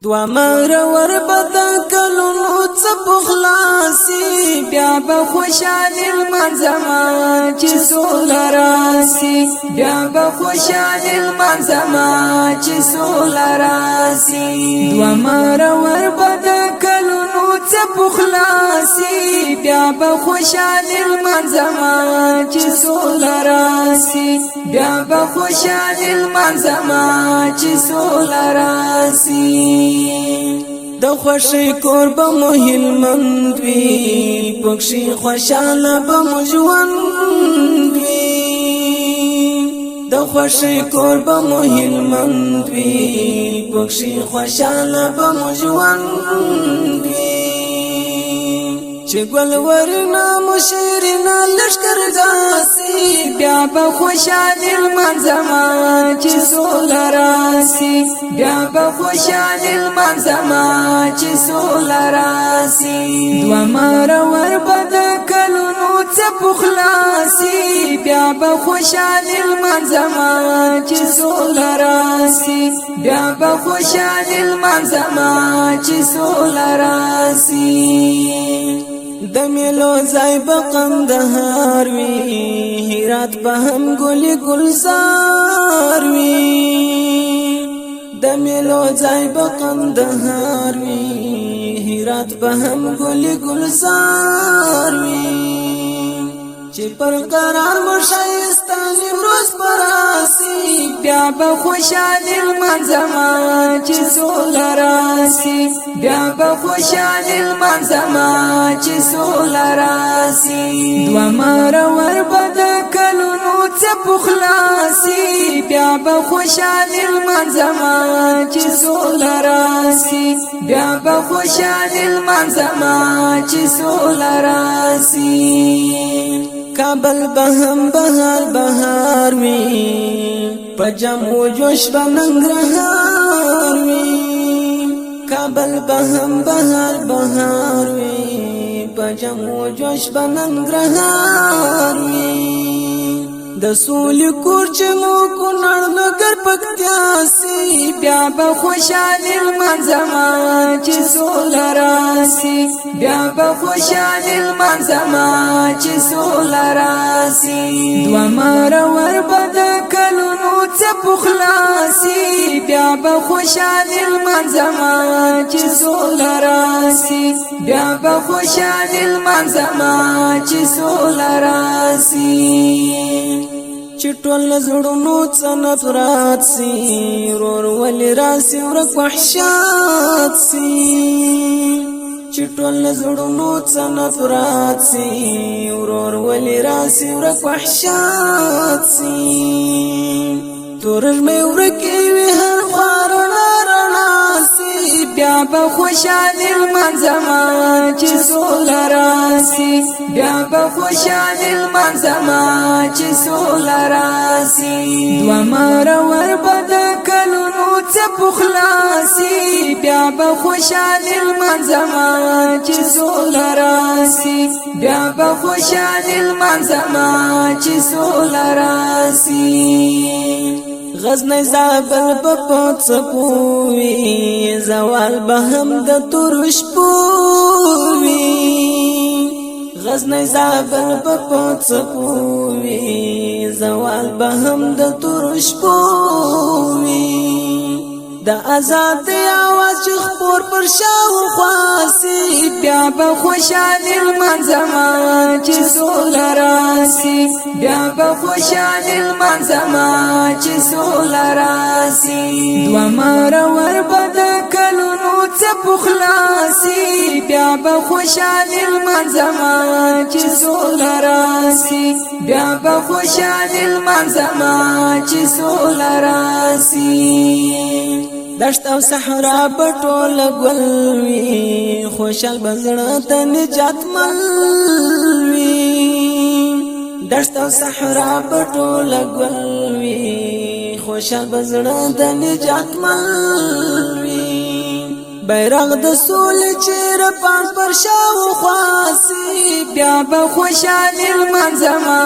دوا مر ور بدا کلونو څپ خلاصي بیا به خوشاله منځما چې سولراسي بیا به خوشاله منځما چې سولراسي دوا مر ور بدا کلونو څپ خلاصي بیا به خوشاله منځما چې سولراسي بیا به خوشاله منځما چې سولراسي د خوشی کور به مهل مند وی پکشي خوشاله به مجوند وی د خوشی کور به مهل مند وی پکشي خوشاله به مجوند وی چې ګل ورنا مشرنا لشکر داسي بیا به خوشاله منځما چې سولراسي بیا به خوشاله منځما چې سولراسي دوا مر ور بد کلونو څپ خلاصي بیا به خوشاله منځما چې سولراسي بیا به خوشاله منځما چې سولراسي د میلو ځای په قندهار وی هرات په هم ګل گلزار وی د میلو ځای په قندهار وی هرات په هم ګل گلزار وی چې پر قرار مشایستاني روز پراسي بیا به خوشاله منځما چې سولراسي بیا به خوشاله منځما چې سولراسي دوا مر ور بد کلونو څپ خلاصي بیا به خوشاله منځما چې سولراسي بیا به خوشاله منځما چې سولراسي کابل بهم بهار بهار وی پجمو جوش بننګرهار وی کابل بهم بهار بهار وی پجمو جوش بننګرهار وی د سول کور چې مو کونړ نګر پکتیا سي بیا به خوشاله منځما چې سولراسي بیا به خوشاله منځما چې سولراسي دوا مر ور بد کلونو څپ خلاصي بیا به خوشاله منځما چې سولراسي بیا به خوشاله منځما چې سولراسي چټول زړونو څنګه فرات سي رور ول راسي ورک وحشات سي چټول زړونو څنګه فرات سي رور ول راسي ورک وحشات سي تورج مې ورکې وي هر خارنا رڼا سي بیا به خوشاله منځما چې سولراسي بیا به خوشاله منځما چې سولراسي دوا مر ور بد کلونو څپ خلاصي بیا به خوشاله منځما چې سولراسي بیا به خوشاله منځما چې سولراسي غزنی زابل بپات سپوی زوال بهم د ترش پوی غزنی زابل بپات سپوی زوال بهم د ترش پوی د آزاد आवाज خپور پر شاو خاصي بیا به خوشاله منځما چې سولراسي بیا به خوشاله منځما چې سولراسي دوا مر ور بد کلونو څپ خلاصي بیا به خوشاله منځما چې سولراسي بیا به خوشاله منځما چې سولراسي دشت او صحرا بټول ګل وی خوشال بزړه ته نجات مل وی دشت او صحرا بټول ګل وی خوشال بزړه ته نجات مل وی بیرغ د سول چیر پان پر شاو خاصي بیا به خوشاله منځما